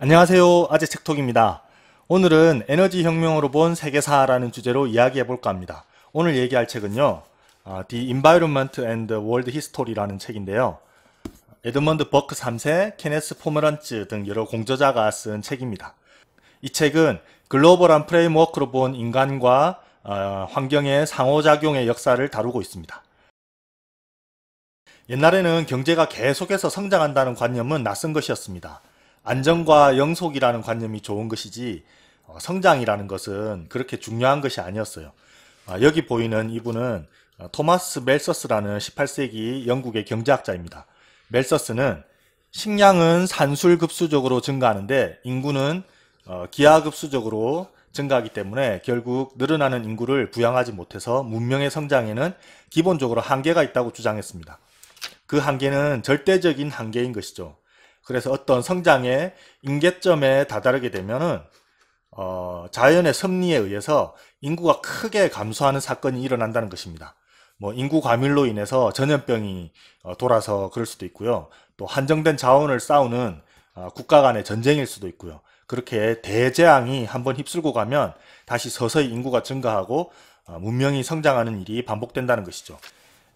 안녕하세요. 아재 책톡입니다. 오늘은 에너지 혁명으로 본 세계사라는 주제로 이야기해 볼까 합니다. 오늘 얘기할 책은요. The Environment and World History라는 책인데요. 에드먼드 버크 3세, 케네스 포메란츠 등 여러 공저자가 쓴 책입니다. 이 책은 글로벌한 프레임워크로 본 인간과 환경의 상호작용의 역사를 다루고 있습니다. 옛날에는 경제가 계속해서 성장한다는 관념은 낯선 것이었습니다. 안정과 영속이라는 관념이 좋은 것이지 성장이라는 것은 그렇게 중요한 것이 아니었어요. 여기 보이는 이분은 토마스 멜서스라는 18세기 영국의 경제학자입니다. 멜서스는 식량은 산술급수적으로 증가하는데 인구는 기하급수적으로 증가하기 때문에 결국 늘어나는 인구를 부양하지 못해서 문명의 성장에는 기본적으로 한계가 있다고 주장했습니다. 그 한계는 절대적인 한계인 것이죠. 그래서 어떤 성장의 임계점에 다다르게 되면은 자연의 섭리에 의해서 인구가 크게 감소하는 사건이 일어난다는 것입니다. 인구 과밀로 인해서 전염병이 돌아서 그럴 수도 있고요. 또 한정된 자원을 싸우는 국가 간의 전쟁일 수도 있고요. 그렇게 대재앙이 한번 휩쓸고 가면 다시 서서히 인구가 증가하고 문명이 성장하는 일이 반복된다는 것이죠.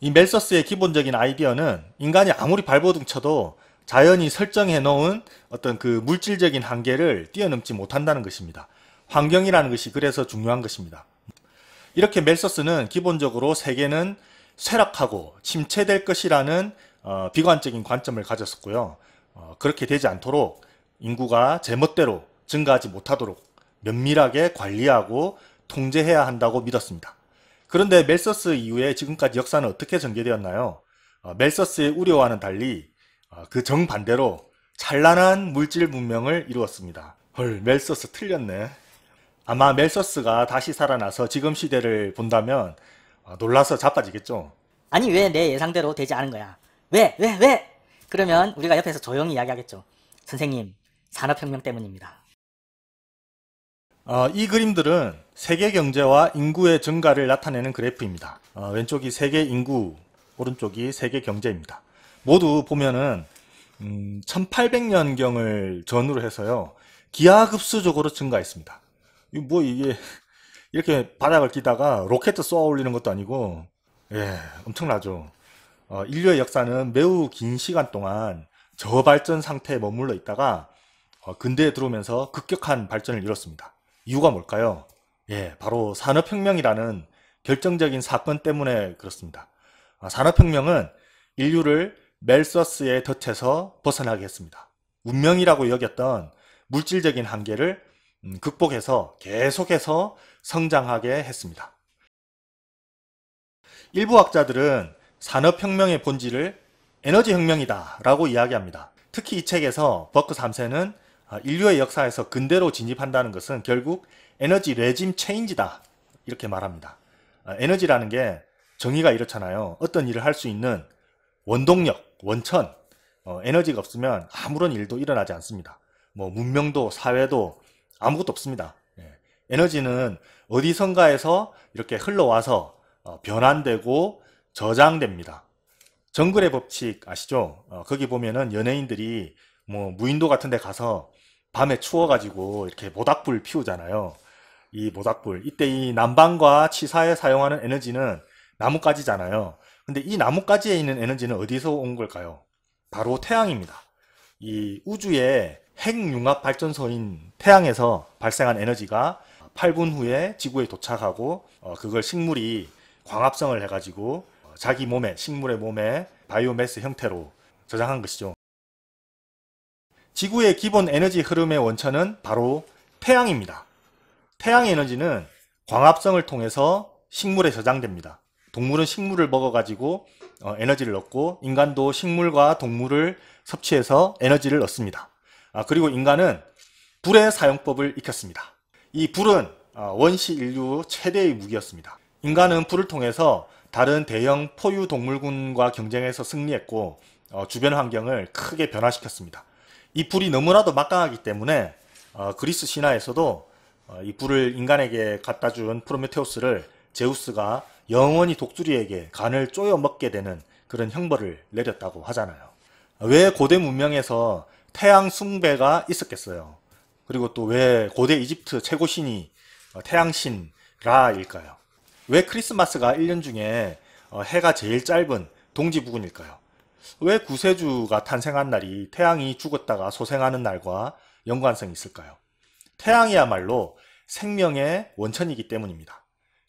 이 멜서스의 기본적인 아이디어는 인간이 아무리 발버둥 쳐도 자연이 설정해 놓은 어떤 그 물질적인 한계를 뛰어넘지 못한다는 것입니다. 환경이라는 것이 그래서 중요한 것입니다. 이렇게 멜서스는 기본적으로 세계는 쇠락하고 침체될 것이라는 비관적인 관점을 가졌었고요. 그렇게 되지 않도록 인구가 제멋대로 증가하지 못하도록 면밀하게 관리하고 통제해야 한다고 믿었습니다. 그런데 멜서스 이후에 지금까지 역사는 어떻게 전개되었나요? 멜서스의 우려와는 달리 그 정반대로 찬란한 물질 문명을 이루었습니다. 헐, 멜서스 틀렸네. 아마 멜서스가 다시 살아나서 지금 시대를 본다면 놀라서 자빠지겠죠. 아니 왜 내 예상대로 되지 않은 거야? 왜? 그러면 우리가 옆에서 조용히 이야기하겠죠. 선생님, 산업혁명 때문입니다. 이 그림들은 세계 경제와 인구의 증가를 나타내는 그래프입니다. 왼쪽이 세계 인구, 오른쪽이 세계 경제입니다. 모두 보면은 1800년경을 전후로 해서요 기하급수적으로 증가했습니다. 이게 이렇게 바닥을 끼다가 로켓 쏘아 올리는 것도 아니고 엄청나죠. 인류의 역사는 매우 긴 시간 동안 저발전 상태에 머물러 있다가 근대에 들어오면서 급격한 발전을 이뤘습니다. 이유가 뭘까요? 바로 산업혁명이라는 결정적인 사건 때문에 그렇습니다. 산업혁명은 인류를 멜서스의 덫에서 벗어나게 했습니다. 운명이라고 여겼던 물질적인 한계를 극복해서 계속해서 성장하게 했습니다. 일부 학자들은 산업혁명의 본질을 에너지혁명이다 라고 이야기합니다. 특히 이 책에서 버크 3세는 인류의 역사에서 근대로 진입한다는 것은 결국 에너지 레짐 체인지다 이렇게 말합니다. 에너지라는 게 정의가 이렇잖아요. 어떤 일을 할 수 있는 원동력, 원천, 에너지가 없으면 아무런 일도 일어나지 않습니다. 문명도 사회도 아무것도 없습니다. 에너지는 어디선가에서 이렇게 흘러와서 변환되고 저장됩니다. 정글의 법칙 아시죠? 거기 보면은 연예인들이 무인도 같은 데 가서 밤에 추워가지고 이렇게 모닥불 피우잖아요. 이 모닥불, 이때 이 난방과 치사에 사용하는 에너지는 나뭇가지잖아요. 근데 이 나뭇가지에 있는 에너지는 어디서 온 걸까요? 바로 태양입니다. 이 우주의 핵융합 발전소인 태양에서 발생한 에너지가 8분 후에 지구에 도착하고 그걸 식물이 광합성을 해가지고 자기 몸에, 식물의 몸에 바이오매스 형태로 저장한 것이죠. 지구의 기본 에너지 흐름의 원천은 바로 태양입니다. 태양 에너지는 광합성을 통해서 식물에 저장됩니다. 동물은 식물을 먹어가지고 에너지를 얻고 인간도 식물과 동물을 섭취해서 에너지를 얻습니다. 그리고 인간은 불의 사용법을 익혔습니다. 이 불은 원시 인류 최대의 무기였습니다. 인간은 불을 통해서 다른 대형 포유 동물군과 경쟁해서 승리했고 주변 환경을 크게 변화시켰습니다. 이 불이 너무나도 막강하기 때문에 그리스 신화에서도 이 불을 인간에게 갖다 준 프로메테우스를 제우스가 영원히 독수리에게 간을 쪼여 먹게 되는 그런 형벌을 내렸다고 하잖아요. 왜 고대 문명에서 태양 숭배가 있었겠어요. 그리고 또 왜 고대 이집트 최고 신이 태양신 라일까요? 왜 크리스마스가 1년 중에 해가 제일 짧은 동지부근일까요? 왜 구세주가 탄생한 날이 태양이 죽었다가 소생하는 날과 연관성이 있을까요? 태양이야말로 생명의 원천이기 때문입니다.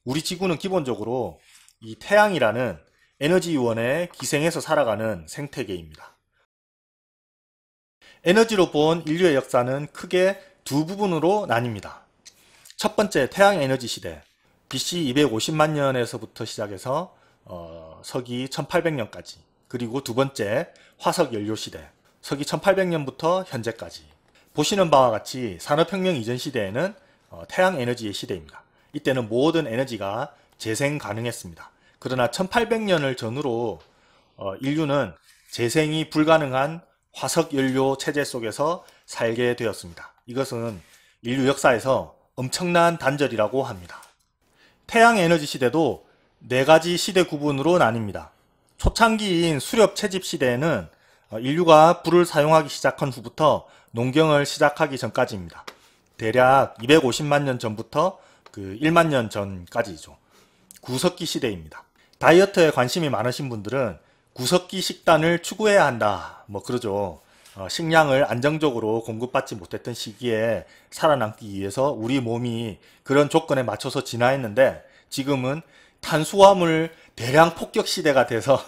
우리 지구는 기본적으로 이 태양이라는 에너지 원에 기생해서 살아가는 생태계입니다. 에너지로 본 인류의 역사는 크게 두 부분으로 나뉩니다. 첫 번째 태양 에너지 시대, BC 250만 년에서부터 시작해서 서기 1800년까지, 그리고 두 번째 화석 연료 시대, 서기 1800년부터 현재까지. 보시는 바와 같이 산업혁명 이전 시대에는 태양 에너지의 시대입니다. 이때는 모든 에너지가 재생 가능했습니다. 그러나 1800년을 전후로 인류는 재생이 불가능한 화석 연료 체제 속에서 살게 되었습니다. 이것은 인류 역사에서 엄청난 단절이라고 합니다. 태양 에너지 시대도 네 가지 시대 구분으로 나뉩니다. 초창기인 수렵 채집 시대에는 인류가 불을 사용하기 시작한 후부터 농경을 시작하기 전까지입니다. 대략 250만 년 전부터 1만 년 전까지죠. 구석기 시대입니다. 다이어트에 관심이 많으신 분들은 구석기 식단을 추구해야 한다, 그러죠. 식량을 안정적으로 공급받지 못했던 시기에 살아남기 위해서 우리 몸이 그런 조건에 맞춰서 진화했는데, 지금은 탄수화물 대량 폭격 시대가 돼서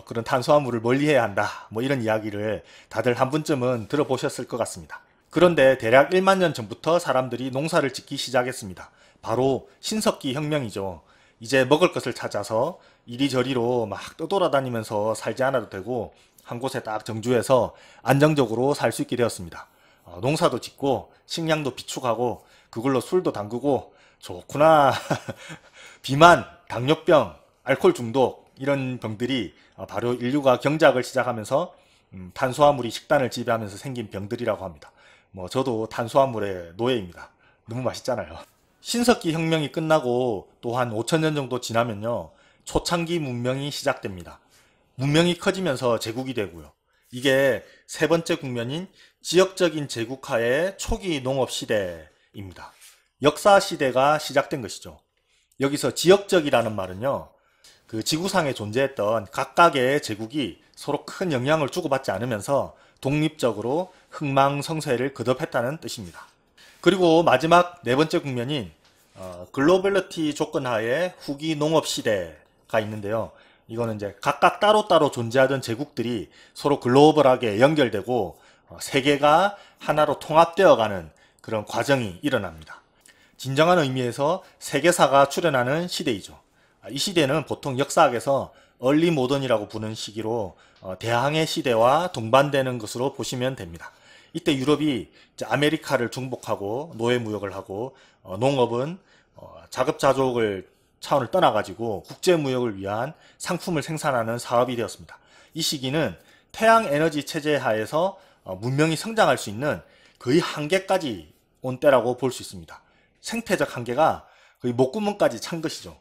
그런 탄수화물을 멀리해야 한다, 이런 이야기를 다들 한 번쯤은 들어보셨을 것 같습니다. 그런데 대략 1만 년 전부터 사람들이 농사를 짓기 시작했습니다. 바로 신석기 혁명이죠. 이제 먹을 것을 찾아서 이리저리로 막 떠돌아다니면서 살지 않아도 되고 한 곳에 딱 정주해서 안정적으로 살 수 있게 되었습니다. 농사도 짓고 식량도 비축하고 그걸로 술도 담그고 좋구나. 비만, 당뇨병, 알코올 중독 이런 병들이 바로 인류가 경작을 시작하면서 탄수화물이 식단을 지배하면서 생긴 병들이라고 합니다. 저도 탄수화물의 노예입니다. 너무 맛있잖아요. 신석기 혁명이 끝나고 또 한 5,000년 정도 지나면요, 초창기 문명이 시작됩니다. 문명이 커지면서 제국이 되고요. 이게 세 번째 국면인 지역적인 제국화의 초기 농업 시대입니다. 역사 시대가 시작된 것이죠. 여기서 지역적이라는 말은요, 그 지구상에 존재했던 각각의 제국이 서로 큰 영향을 주고받지 않으면서 독립적으로 흥망성쇠를 거듭했다는 뜻입니다. 그리고 마지막 네 번째 국면인 글로벌리티 조건 하에 후기 농업 시대가 있는데요. 이거는 이제 각각 따로따로 존재하던 제국들이 서로 글로벌하게 연결되고 세계가 하나로 통합되어가는 그런 과정이 일어납니다. 진정한 의미에서 세계사가 출현하는 시대이죠. 이 시대는 보통 역사학에서 얼리 모던이라고 부르는 시기로 대항해 시대와 동반되는 것으로 보시면 됩니다. 이때 유럽이 이제 아메리카를 중복하고 노예무역을 하고 농업은 자급자족을 차원을 떠나가지고 국제무역을 위한 상품을 생산하는 사업이 되었습니다. 이 시기는 태양에너지 체제 하에서 문명이 성장할 수 있는 거의 한계까지 온 때라고 볼 수 있습니다. 생태적 한계가 거의 목구멍까지 찬 것이죠.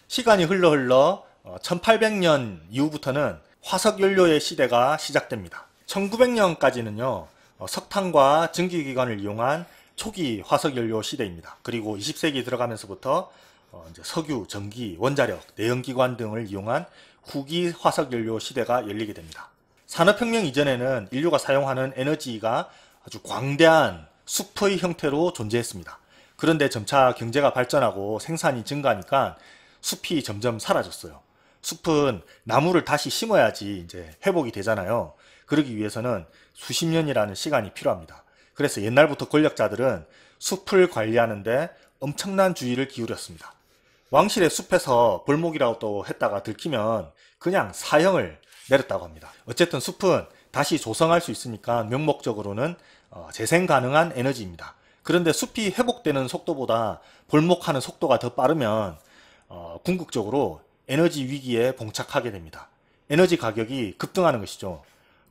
시간이 흘러 1800년 이후부터는 화석연료의 시대가 시작됩니다. 1900년까지는요, 석탄과 전기기관을 이용한 초기 화석연료 시대입니다. 그리고 20세기 들어가면서부터 이제 석유, 전기, 원자력, 내연기관 등을 이용한 후기 화석연료 시대가 열리게 됩니다. 산업혁명 이전에는 인류가 사용하는 에너지가 아주 광대한 숲의 형태로 존재했습니다. 그런데 점차 경제가 발전하고 생산이 증가하니까 숲이 점점 사라졌어요. 숲은 나무를 다시 심어야지 이제 회복이 되잖아요. 그러기 위해서는 수십 년이라는 시간이 필요합니다. 그래서 옛날부터 권력자들은 숲을 관리하는데 엄청난 주의를 기울였습니다. 왕실의 숲에서 벌목이라고 또 했다가 들키면 그냥 사형을 내렸다고 합니다. 어쨌든 숲은 다시 조성할 수 있으니까 명목적으로는 재생 가능한 에너지입니다. 그런데 숲이 회복되는 속도보다 벌목하는 속도가 더 빠르면 궁극적으로 에너지 위기에 봉착하게 됩니다. 에너지 가격이 급등하는 것이죠.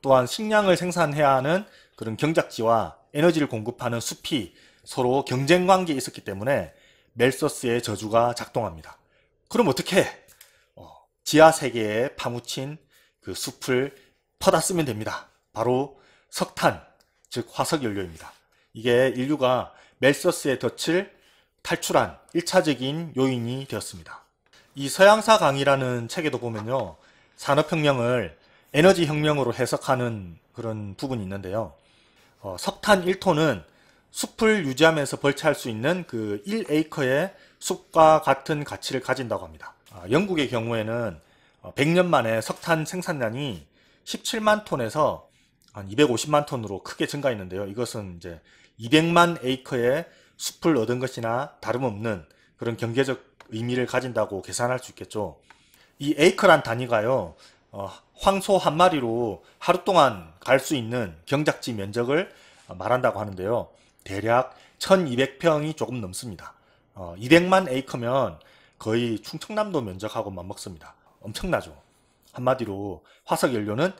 또한 식량을 생산해야 하는 그런 경작지와 에너지를 공급하는 숲이 서로 경쟁 관계에 있었기 때문에 멜서스의 저주가 작동합니다. 그럼 어떻게 지하 세계에 파묻힌 그 숲을 퍼다 쓰면 됩니다. 바로 석탄, 즉 화석연료입니다. 이게 인류가 멜서스의 덫을 탈출한 1차적인 요인이 되었습니다. 이 서양사 강의라는 책에도 보면요, 산업혁명을 에너지혁명으로 해석하는 그런 부분이 있는데요. 석탄 1톤은 숲을 유지하면서 벌채할 수 있는 그 1에이커의 숲과 같은 가치를 가진다고 합니다. 영국의 경우에는 100년 만에 석탄 생산량이 17만 톤에서 한 250만 톤으로 크게 증가했는데요. 이것은 이제 200만 에이커의 숲을 얻은 것이나 다름없는 그런 경제적 의미를 가진다고 계산할 수 있겠죠. 이 에이커란 단위가요, 황소 한 마리로 하루 동안 갈 수 있는 경작지 면적을 말한다고 하는데요. 대략 1200평이 조금 넘습니다. 200만 에이커면 거의 충청남도 면적하고 맞먹습니다. 엄청나죠. 한마디로 화석연료는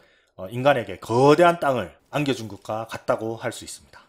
인간에게 거대한 땅을 안겨준 것과 같다고 할 수 있습니다.